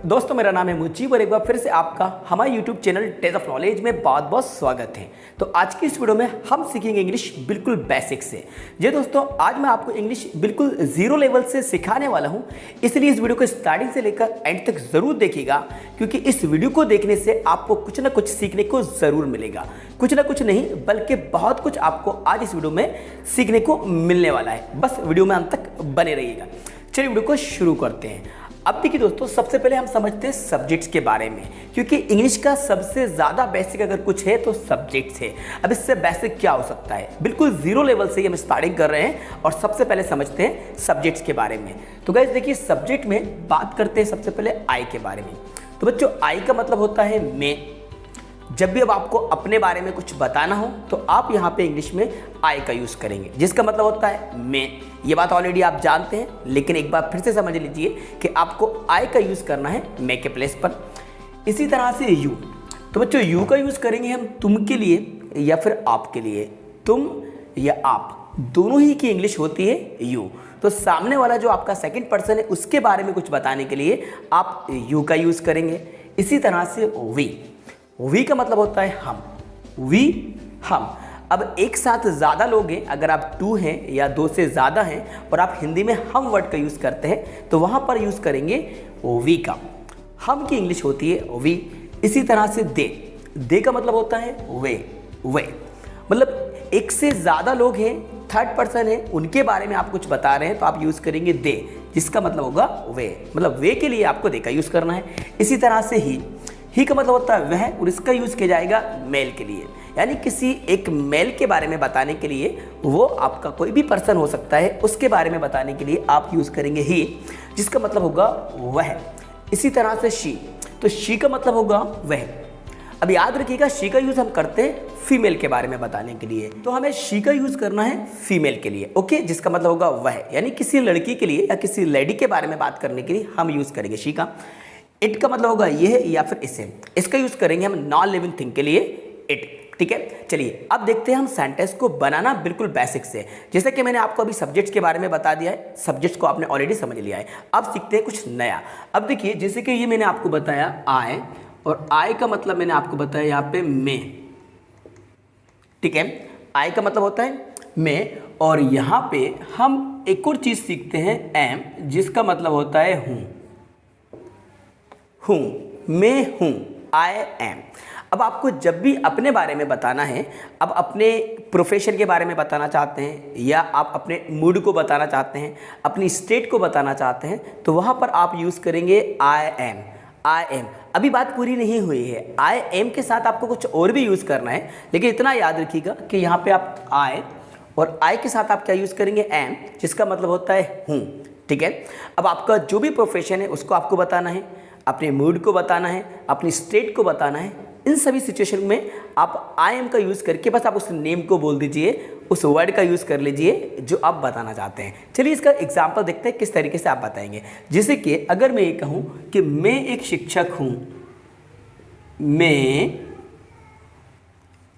दोस्तों मेरा नाम है मुजीब और एक बार फिर से आपका हमारे YouTube चैनल टेज ऑफ नॉलेज में बहुत बहुत स्वागत है। तो आज की इस वीडियो में हम सीखेंगे इंग्लिश बिल्कुल बेसिक से। जी दोस्तों, आज मैं आपको इंग्लिश बिल्कुल जीरो लेवल से सिखाने वाला हूं, इसलिए इस वीडियो को स्टार्टिंग से लेकर एंड तक ज़रूर देखिएगा, क्योंकि इस वीडियो को देखने से आपको कुछ ना कुछ सीखने को ज़रूर मिलेगा। कुछ ना कुछ नहीं बल्कि बहुत कुछ आपको आज इस वीडियो में सीखने को मिलने वाला है। बस वीडियो में अंत तक बने रहिएगा। चलिए वीडियो को शुरू करते हैं। अब देखिए दोस्तों, सबसे पहले हम समझते हैं सब्जेक्ट्स के बारे में, क्योंकि इंग्लिश का सबसे ज़्यादा बेसिक अगर कुछ है तो सब्जेक्ट्स है। अब इससे बेसिक क्या हो सकता है? बिल्कुल जीरो लेवल से ही हम स्टार्टिंग कर रहे हैं और सबसे पहले समझते हैं सब्जेक्ट्स के बारे में। तो गाइस देखिए, सब्जेक्ट में बात करते हैं सबसे पहले आई के बारे में। तो बच्चों, आई का मतलब होता है मैं। जब भी अब आपको अपने बारे में कुछ बताना हो तो आप यहाँ पे इंग्लिश में आई का यूज़ करेंगे, जिसका मतलब होता है मैं। ये बात ऑलरेडी आप जानते हैं, लेकिन एक बार फिर से समझ लीजिए कि आपको आई का यूज़ करना है मैं के प्लेस पर। इसी तरह से यू। तो बच्चों, यू का यूज़ करेंगे हम तुम के लिए या फिर आपके लिए। तुम या आप दोनों ही की इंग्लिश होती है यू। तो सामने वाला जो आपका सेकंड पर्सन है उसके बारे में कुछ बताने के लिए आप यू का यूज़ करेंगे। इसी तरह से वी का मतलब होता है हम। वी हम। अब एक साथ ज़्यादा लोग हैं, अगर आप टू हैं या दो से ज़्यादा हैं और आप हिंदी में हम वर्ड का यूज़ करते हैं तो वहाँ पर यूज़ करेंगे वी का। हम की इंग्लिश होती है वी। इसी तरह से दे का मतलब होता है वे। मतलब एक से ज़्यादा लोग हैं, थर्ड पर्सन है, उनके बारे में आप कुछ बता रहे हैं तो आप यूज़ करेंगे दे, जिसका मतलब होगा वे। मतलब वे के लिए आपको दे का यूज़ करना है। इसी तरह से ही का मतलब होता है वह, और इसका यूज़ किया जाएगा मेल के लिए, यानी किसी एक मेल के बारे में बताने के लिए, वो आपका कोई भी पर्सन हो सकता है, उसके बारे में बताने के लिए आप यूज़ करेंगे ही, जिसका मतलब होगा वह। इसी तरह से शी। तो शी का मतलब होगा वह। अब याद रखिएगा, शी का यूज़ हम करते हैं फीमेल के बारे में बताने के लिए, तो हमें शी का यूज़ करना है फीमेल के लिए, ओके, जिसका मतलब होगा वह, यानी किसी लड़की के लिए या किसी लेडी के बारे में बात करने के लिए हम यूज़ करेंगे शी का। इट का मतलब होगा ये या फिर इसे। इसका यूज़ करेंगे हम नॉन लिविंग थिंग के लिए इट। ठीक है, चलिए अब देखते हैं हम सेंटेंस को बनाना बिल्कुल बेसिक से। जैसे कि मैंने आपको अभी सब्जेक्ट्स के बारे में बता दिया है, सब्जेक्ट्स को आपने ऑलरेडी समझ लिया है। अब सीखते हैं कुछ नया। अब देखिए, जैसे कि ये मैंने आपको बताया आई, और आई का मतलब मैंने आपको बताया यहाँ पे मैं। ठीक है, आई का मतलब होता है मैं, और यहाँ पे हम एक और चीज़ सीखते हैं एम, जिसका मतलब होता है हूँ, मैं हूँ, आई एम। अब आपको जब भी अपने बारे में बताना है, अब अपने प्रोफेशन के बारे में बताना चाहते हैं, या आप अपने मूड को बताना चाहते हैं, अपनी स्टेट को बताना चाहते हैं, तो वहाँ पर आप यूज़ करेंगे आई एम। I am. अभी बात पूरी नहीं हुई है, आई एम के साथ आपको कुछ और भी यूज़ करना है, लेकिन इतना याद रखिएगा कि यहाँ पे आप आई, और आई के साथ आप क्या यूज़ करेंगे एम, जिसका मतलब होता है हूँ। ठीक है, अब आपका जो भी प्रोफेशन है उसको आपको बताना है, अपने मूड को बताना है, अपनी स्टेट को बताना है। इन सभी सिचुएशन में आप आई एम का यूज़ करके बस आप उस नेम को बोल दीजिए, उस वर्ड का यूज़ कर लीजिए जो आप बताना चाहते हैं। चलिए इसका एग्जांपल देखते हैं किस तरीके से आप बताएंगे। जैसे कि अगर मैं ये कहूँ कि मैं एक शिक्षक हूँ, मैं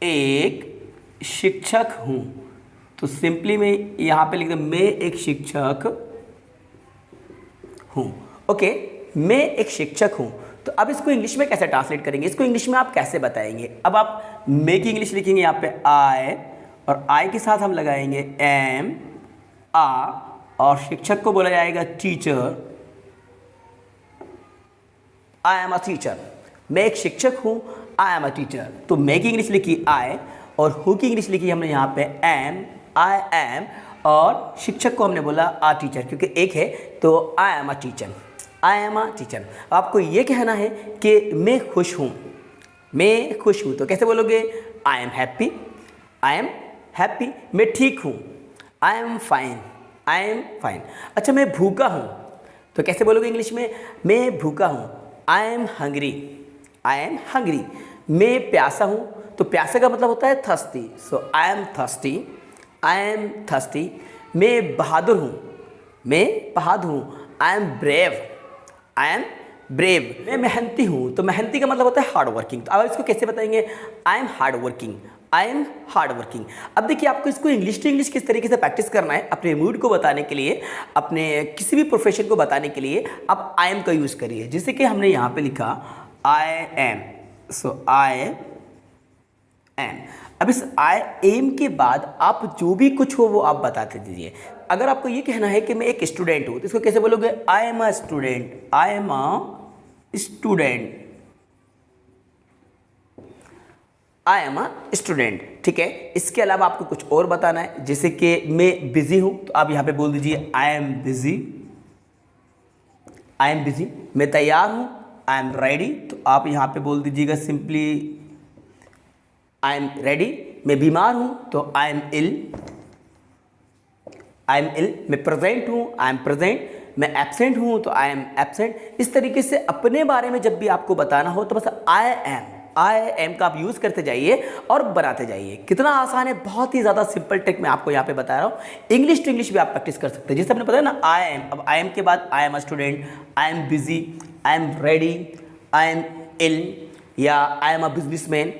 एक शिक्षक हूँ, तो सिंपली मैं यहाँ पे लिख दूँ मैं एक शिक्षक हूँ। ओके, मैं एक शिक्षक हूँ। तो अब इसको इंग्लिश में कैसे ट्रांसलेट करेंगे, इसको इंग्लिश में आप कैसे बताएंगे? अब आप मैं की इंग्लिश लिखेंगे यहाँ पे आई, और आई के साथ हम लगाएंगे एम, आ, और शिक्षक को बोला जाएगा teacher. I am a teacher. मैं एक शिक्षक हूँ, आई एम अ टीचर। तो मैं की इंग्लिश लिखी आई, और हु की इंग्लिश लिखी हमने यहाँ पे एम, आई एम, और शिक्षक को हमने बोला आ टीचर, क्योंकि एक है तो आई am a teacher. I am a teacher. आपको ये कहना है कि मैं खुश हूँ, मैं खुश हूँ, तो कैसे बोलोगे? I am happy, I am happy. मैं ठीक हूँ, I am fine, I am fine. अच्छा, मैं भूखा हूँ, तो कैसे बोलोगे इंग्लिश में? मैं भूखा हूँ, I am hungry, I am hungry. मैं प्यासा हूँ, तो प्यासे का मतलब होता है thirsty, so I am thirsty, I am thirsty. मैं बहादुर हूँ, मैं बहादुर हूँ, I am brave, I am brave. मैं मेहनती हूँ, तो मेहनती का मतलब होता है हार्ड वर्किंग। तो अब इसको कैसे बताएंगे? I am hard working, I am hard working. अब देखिए आपको इसको इंग्लिश टू इंग्लिश किस तरीके से प्रैक्टिस करना है, अपने मूड को बताने के लिए, अपने किसी भी प्रोफेशन को बताने के लिए आप आई एम का यूज़ करिए। जैसे कि हमने यहाँ पे लिखा I am, so I am. अब इस आई एम के बाद आप जो भी कुछ हो वो आप बताते दीजिए। अगर आपको ये कहना है कि मैं एक स्टूडेंट हूँ तो इसको कैसे बोलोगे, आई am a student, I am a student, I am a student. ठीक है, इसके अलावा आपको कुछ और बताना है, जैसे कि मैं बिजी हूँ तो आप यहाँ पे बोल दीजिए आई am busy, I am busy. मैं तैयार हूँ, आई एम रेडी, तो आप यहाँ पे बोल दीजिएगा सिंपली आई एम रेडी। मैं बीमार हूँ तो आई एम इल, आई एम इल। मैं प्रेजेंट हूँ, आई एम प्रेजेंट। मैं एब्सेंट हूँ तो आई एम एब्सेंट। इस तरीके से अपने बारे में जब भी आपको बताना हो तो बस आई एम का आप यूज़ करते जाइए और बनाते जाइए। कितना आसान है, बहुत ही ज़्यादा सिंपल ट्रिक मैं आपको यहाँ पे बता रहा हूँ। इंग्लिश टू इंग्लिश भी आप प्रैक्टिस कर सकते हैं, जैसे आपने बताया ना आई एम। अब आई एम के बाद I am a student, I am busy, I am ready, I am ill, या I am a businessman,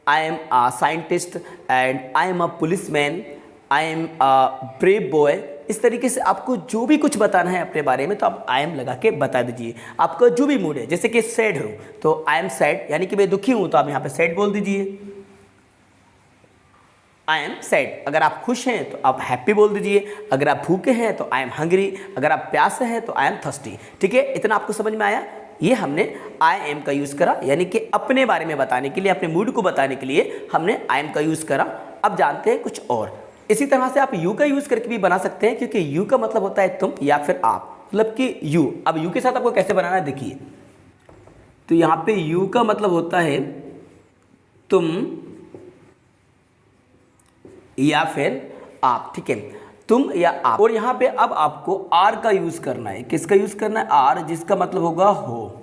I am a scientist and I am a policeman, I am a brave boy. इस तरीके से आपको जो भी कुछ बताना है अपने बारे में तो आप आई एम लगा के बता दीजिए। आपका जो भी मूड है, जैसे कि सैड हूँ तो आई एम सैड, यानी कि मैं दुखी हूँ तो आप यहाँ पे सैड बोल दीजिए, आई एम सैड। अगर आप खुश हैं तो आप हैप्पी बोल दीजिए। अगर आप भूखे हैं तो आई एम हंग्री। अगर आप प्यासे हैं तो आई एम थर्स्टी। ठीक है, इतना आपको समझ में आया। ये हमने आई एम का यूज़ करा, यानी कि अपने बारे में बताने के लिए, अपने मूड को बताने के लिए हमने आई एम का यूज़ करा। अब जानते हैं कुछ और। इसी तरह से आप यू का यूज़ करके भी बना सकते हैं, क्योंकि यू का मतलब होता है तुम या फिर आप, मतलब कि यू। अब यू के साथ आपको कैसे बनाना है देखिए, तो यहाँ पे यू का मतलब होता है तुम या फिर आप। ठीक है, तुम या आप। और यहाँ पे अब आपको आर का यूज़ करना है। किसका यूज़ करना है, आर, जिसका मतलब होगा हो।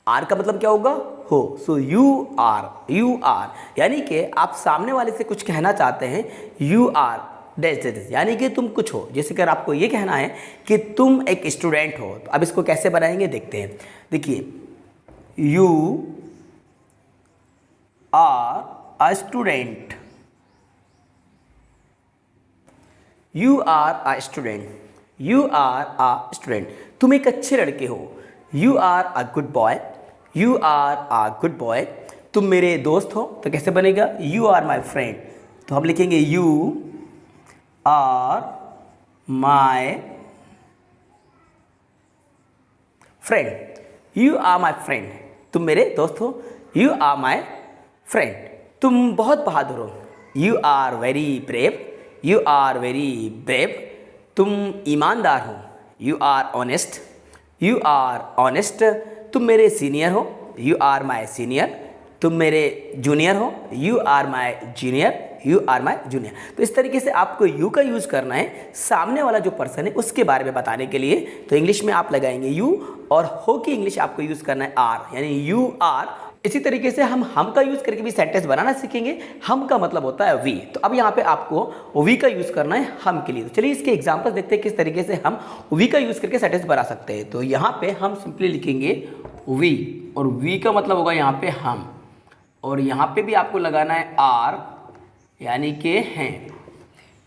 आर का मतलब क्या होगा, हो। सो यू आर, यानी कि आप सामने वाले से कुछ कहना चाहते हैं, यू आर डैश डैश, यानी कि तुम कुछ हो। जैसे कि आपको ये कहना है कि तुम एक स्टूडेंट हो, तो अब इसको कैसे बनाएंगे देखते हैं। देखिए, you are a student, you are a student, you are a student. तुम एक अच्छे लड़के हो, you are a good boy, you are a good boy. तुम मेरे दोस्त हो तो कैसे बनेगा, यू आर माई फ्रेंड, तो हम लिखेंगे you are my friend, you are my friend. तुम मेरे दोस्त हो, यू आर माई फ्रेंड। तुम बहुत बहादुर हो, you are very brave, you are very brave. तुम ईमानदार हो, you are honest, you are honest. तुम मेरे सीनियर हो, यू आर माई सीनियर। तुम मेरे जूनियर हो, you are my junior, you are my junior. तो इस तरीके से आपको यू का यूज़ करना है सामने वाला जो पर्सन है उसके बारे में बताने के लिए। तो इंग्लिश में आप लगाएंगे यू, और हो की इंग्लिश आपको यूज़ करना है आर, यानी यू आर। इसी तरीके से हम का यूज़ करके भी सेंटेंस बनाना सीखेंगे। हम का मतलब होता है वी, तो अब यहाँ पे आपको वी का यूज़ करना है हम के लिए। तो चलिए इसके एग्जांपल देखते हैं किस तरीके से हम वी का यूज़ करके सेंटेंस बना सकते हैं। तो यहाँ पे हम सिंपली लिखेंगे वी, और वी का मतलब होगा यहाँ पे हम, और यहाँ पे भी आपको लगाना है आर, यानी कि हैं।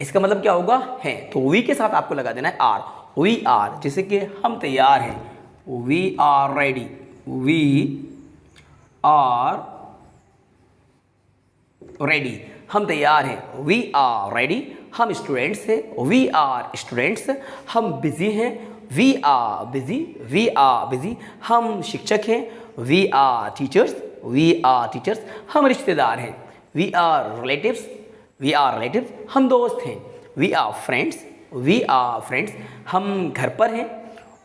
इसका मतलब क्या होगा, हैं। तो वी के साथ आपको लगा देना है आर, वी आर। जैसे कि हम तैयार हैं, we are ready, we are ready. हम तैयार हैं, वी आर रेडी। हम स्टूडेंट्स हैं, वी आर स्टूडेंट्स। हम बिजी हैं, we are busy, we are busy. हम शिक्षक हैं, we are teachers, we are teachers. हम रिश्तेदार हैं, we are relatives, we are relatives. हम दोस्त हैं, we are friends, we are friends. हम घर पर हैं,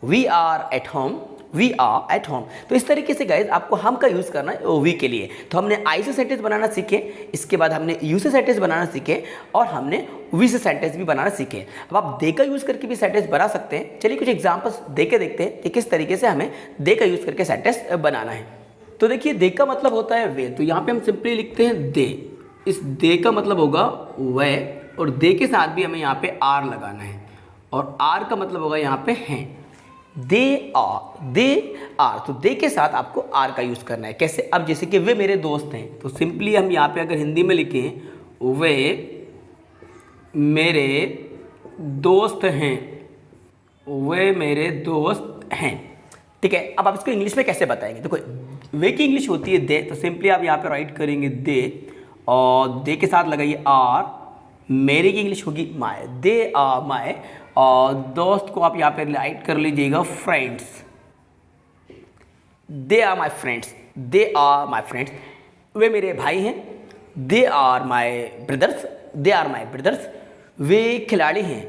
we are at home, we are at home. तो इस तरीके से गाइज आपको हम का यूज़ करना है वी के लिए। तो हमने आई से सेंटेंस बनाना सीखे, इसके बाद हमने यू से सेंटेंस बनाना सीखे, और हमने वी से सेंटेंस भी बनाना सीखे। अब आप दे का यूज़ करके भी सेंटेंस बना सकते हैं। चलिए कुछ एग्जांपल्स दे के देखते हैं कि किस तरीके से हमें दे का यूज़ करके सेंटेंस बनाना है। तो देखिए, दे का मतलब होता है वे, तो यहाँ पे हम सिंपली लिखते हैं दे। इस दे का मतलब होगा वह, और दे के साथ भी हमें यहाँ पे आर लगाना है, और आर का मतलब होगा यहाँ पे हैं। दे आर, तो दे के साथ आपको आर का यूज़ करना है। कैसे? अब जैसे कि वे मेरे दोस्त हैं, तो सिंपली हम यहाँ पे अगर हिंदी में लिखें वे मेरे दोस्त हैं, वे मेरे दोस्त हैं, ठीक है। अब आप इसको इंग्लिश में कैसे बताएंगे? देखो वे की इंग्लिश होती है दे, तो सिंपली आप यहाँ पे राइट करेंगे दे और दे के साथ लगाइए आर। मेरे की इंग्लिश होगी माय, दे आर माय, और दोस्त को आप यहाँ पे राइट कर लीजिएगा friends, they are my friends, they are my friends. वे मेरे भाई हैं, they are my brothers, they are my brothers. वे खिलाड़ी हैं,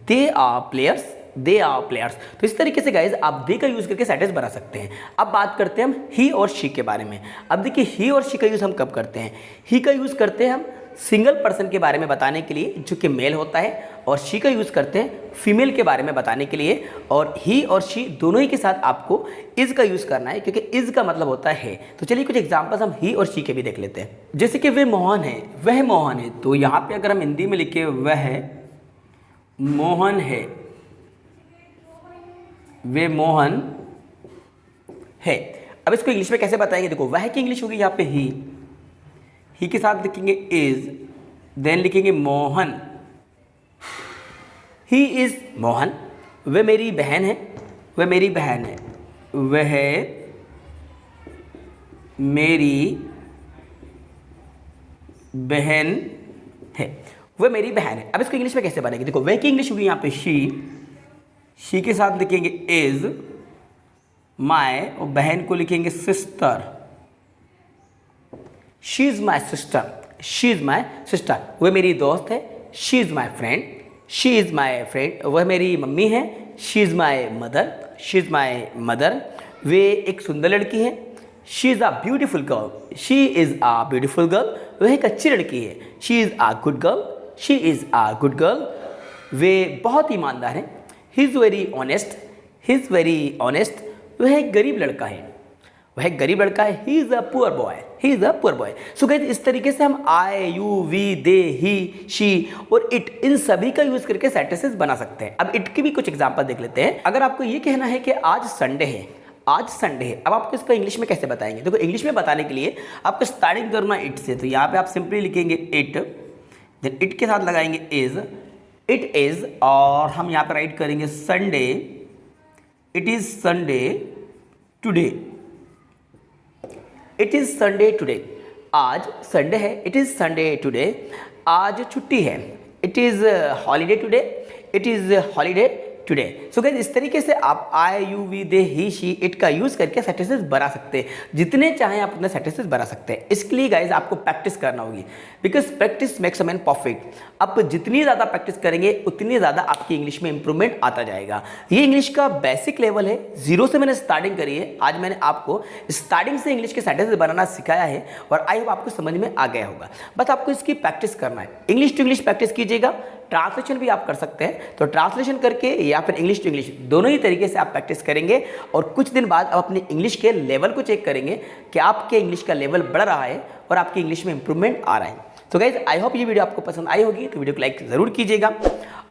they are players, they are players. तो इस तरीके से गाइज आप दे का यूज़ करके सेंटेंस बना सकते हैं। अब बात करते हैं हम ही और शी के बारे में। अब देखिए ही और शी का यूज़ हम कब करते हैं? ही का यूज़ करते हैं हम सिंगल पर्सन के बारे में बताने के लिए जो कि मेल होता है, और शी का यूज़ करते हैं फीमेल के बारे में बताने के लिए। और ही और शी दोनों ही के साथ आपको इज़ का यूज़ करना है, क्योंकि इज़ का मतलब होता है। तो चलिए कुछ एग्जांपल्स हम ही और शी के भी देख लेते हैं। जैसे कि वे मोहन है, वह मोहन है, तो यहाँ पे अगर हम हिंदी में लिखे वह मोहन है, वे मोहन है। अब इसको इंग्लिश में कैसे बताएंगे? देखो वह की इंग्लिश होगी यहाँ पे ही के साथ लिखेंगे इज, देन लिखेंगे मोहन, ही इज मोहन। वह मेरी बहन है, वह मेरी बहन है, वह मेरी बहन है, वह मेरी बहन है। अब इसको इंग्लिश में कैसे बनेगी? देखो वह की इंग्लिश होगी यहाँ पे शी के साथ लिखेंगे इज, माय और बहन को लिखेंगे sister, she is my sister, she is my sister. वह मेरी दोस्त है, she is my friend, she is my friend. वह मेरी मम्मी है, she is my mother, she is my mother. वे एक सुंदर लड़की है, she is a beautiful girl, she is a beautiful girl. वह एक अच्छी लड़की है, she is a good girl, she is a good girl. वे बहुत ईमानदार हैं, he is very honest, he is very honest. वह एक गरीब लड़का है, वह एक गरीब लड़का है, he is a poor boy, he is a poor boy. So guys इस तरीके से हम I, you, we, they, he, she और इट, इन सभी का यूज़ करके सेंटेंसेस बना सकते हैं। अब इट की भी कुछ एग्जांपल देख लेते हैं। अगर आपको ये कहना है कि आज संडे है, आज संडे है, अब आपको इसको इंग्लिश में कैसे बताएंगे? देखो इंग्लिश में बताने के लिए आपको स्टार्टिंग करना इट से, तो यहाँ पे आप सिंपली लिखेंगे इट, देन इट के साथ लगाएंगे इज, इट इज़, और हम यहाँ पे राइट करेंगे Sunday, it is Sunday today, it is Sunday today. आज संडे है, इट इज़ संडे टुडे। आज छुट्टी है, it is holiday today, it is holiday today. So guys इस तरीके से आप I, you, we, they, he, she, it का यूज़ करके सेंटेंसेस बना सकते हैं। जितने चाहें आप उतने सेंटेंसेस बना सकते हैं। इसके लिए गाइस आपको प्रैक्टिस करना होगी, because practice makes a man perfect. आप जितनी ज़्यादा प्रैक्टिस करेंगे उतनी ज़्यादा आपकी इंग्लिश में इंप्रूवमेंट आता जाएगा। ये इंग्लिश का बेसिक लेवल है, जीरो से मैंने स्टार्टिंग करी है। आज मैंने आपको स्टार्टिंग से इंग्लिश के सेंटेंसेस बनाना सिखाया है और आई होप आपको समझ में आ गया होगा। बस आपको इसकी प्रैक्टिस करना है। इंग्लिश टू इंग्लिश प्रैक्टिस कीजिएगा, ट्रांसलेशन भी आप कर सकते हैं, तो ट्रांसलेशन करके या फिर इंग्लिश टू इंग्लिश दोनों ही तरीके से आप प्रैक्टिस करेंगे और कुछ दिन बाद आप अपने इंग्लिश के लेवल को चेक करेंगे कि आपके इंग्लिश का लेवल बढ़ रहा है और आपकी इंग्लिश में इंप्रूवमेंट आ रहा है। तो गाइज आई होप ये वीडियो आपको पसंद आई होगी, तो वीडियो को लाइक ज़रूर कीजिएगा,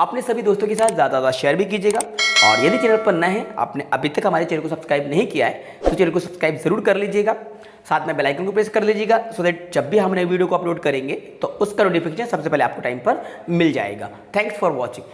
अपने सभी दोस्तों के साथ ज़्यादा शेयर भी कीजिएगा। और यदि चैनल पर नए हैं, आपने अभी तक हमारे चैनल को सब्सक्राइब नहीं किया है, तो चैनल को सब्सक्राइब ज़रूर कर लीजिएगा, साथ में बेल आइकन को प्रेस कर लीजिएगा, सो दैट जब भी हम नए वीडियो को अपलोड करेंगे तो उसका नोटिफिकेशन सबसे पहले आपको टाइम पर मिल जाएगा। Thanks for watching.